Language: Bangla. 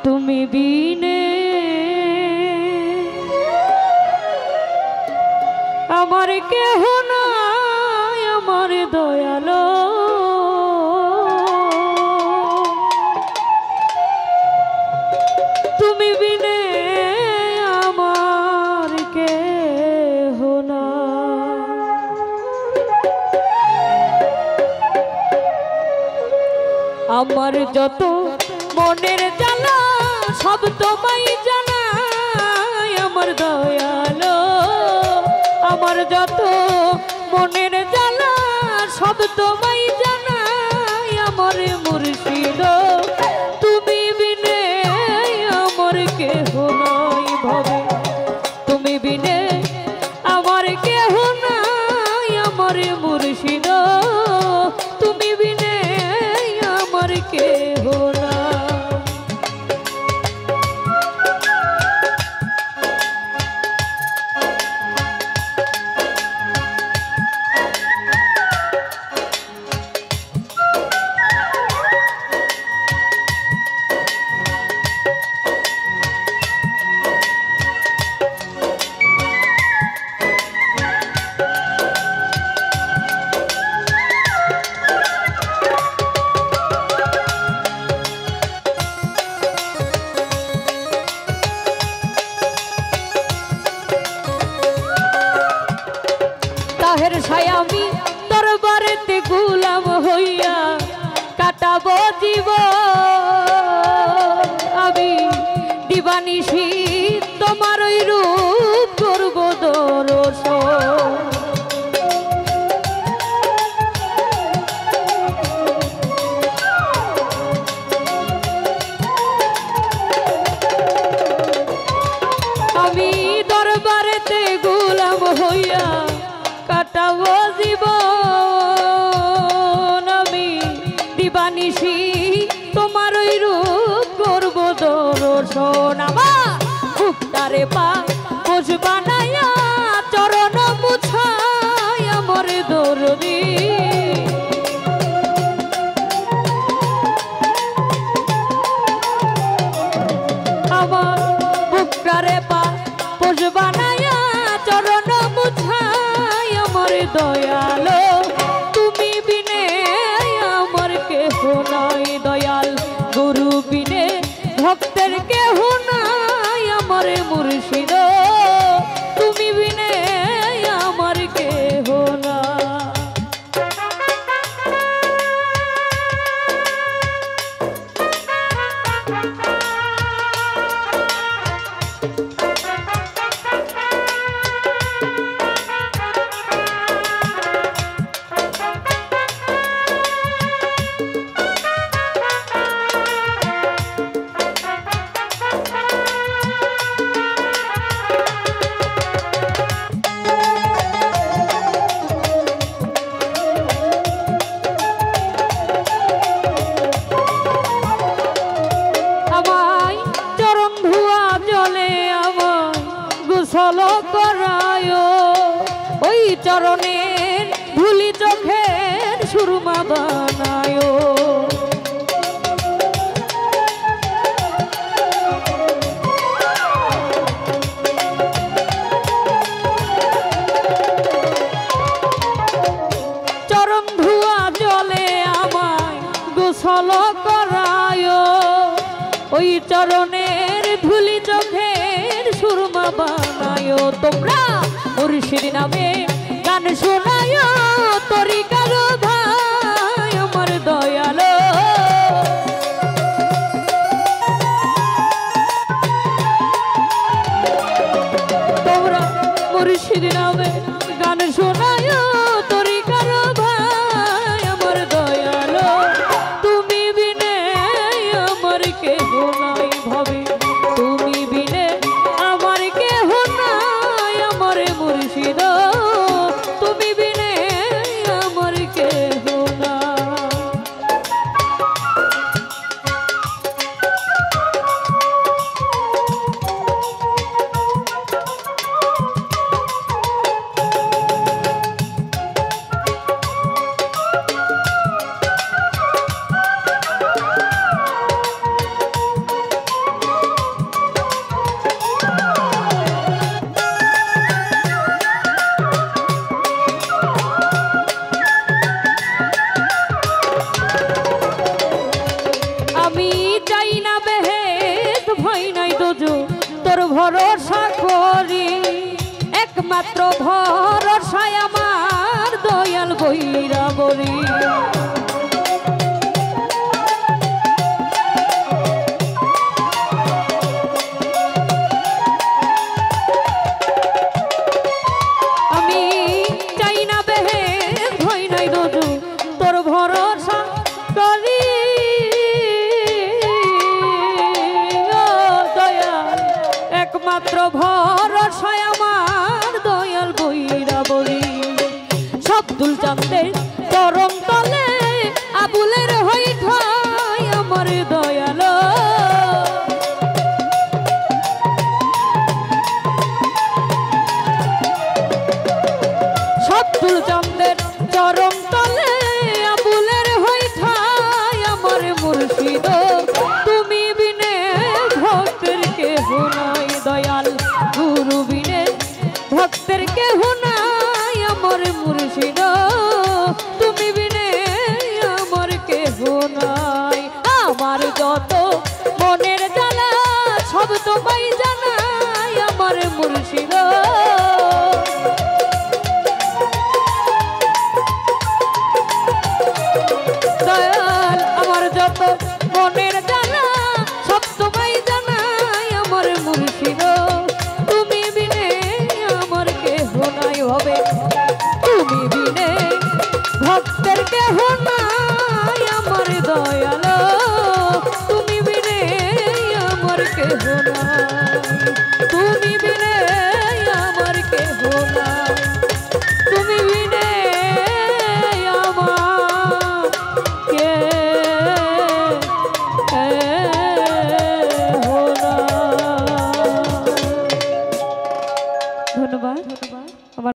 তুমি বিনে আমার কেহ নাই, আমার দয়ালো তুমি বিনে আমার কেহ নাই। আমার যত মনের জ্বালা সব তোমায় জানাই, আমার দয়ালো আমার যত মনের জ্বালা সব তোমায় জানাই, আমার মুর্শিদ তুমি বিনে আমার কেহ নাই ভবে, তুমি বিনে আমার কেহ নাই, আমার মুর্শিদ তুমি বিনে আমার কেহ নাই। তাহের ছায়ামি দরবারেতে গোলাম হইয়া কাটাবো জীবন, আমি দিবানিশি তোমার ওই রূপ করব দর্শন। আমি দরবারেতে গোলাম হইয়া কাটাবো জীবন, আমি দিবানিশি তোমার ওই রূপ করব দর্শন। আমার মুক্তারে পা পোষ বানায়া চরণ মুছাই আমার দরদি, আমার মুক্তারে পা পোষ বানায়া চরণ মুছাই আমার দয়ালো তুমি বিনে আমার কেহ নাই। দয়াল গুরু বিনে ভক্তের কেহ নাই, আমার মুর্শিদ তুমি বিনে আমার কেহ নাই। ওই চরণের ধুলি চোখের সুরমা বানায়, চরণ ধুয়া জলে আমায় গোসল করায়, ওই চরণের ধুলি চোখের সুরমা বানায়। তোমরা মুর্শিদ নামে গান শোনায় তরিকার ভাই, আমার দয়ালো তোমরা মুর্শিদ নামে গান শোনায় তরিকার ভাই, আমার দয়ালো তুমি বিনে আমার কেহ নাই ভবে, তুমি বিনে আমার কেহ নাই, আমার মুর্শিদ তুমি বিনে আমার কেহ নাই। ভরসা করি একমাত্র ভরসায় আমার দয়াল বৈরাবরী আমি চাই না বেহে ভয় নাই রোজু তোর ভরসা করি একমাত্র ভরসায় আমার দয়াল বৈরাবরী সবদুল চাঁদের চরণ তলে আবুলের হই ঠাই আমার দয়াল সবদুল চাঁদের চরণ তলে আবুলের হই ঠাই আমার মুর্শিদ তুমি বিনে ভক্তের কেহ নাই দয়াল গুরু বিনে ভক্তের কেহ নাই আমার মুর্শিদ তুমি বিনে আমার কেহ নাই আমার যত মনের জ্বালা সব তোমায় জানাই আমার মুর্শিদ দয়াল আমার যত মনের জ্বালা সব তোমায় জানাই আমার মুর্শিদ তুমি বিনে আমার কেহ নাই হবে তুমি বিনে ভক্তের কেহ নাই আমার দয়াল তুমি বিনে আমার কেহ নাই তুমি বিনে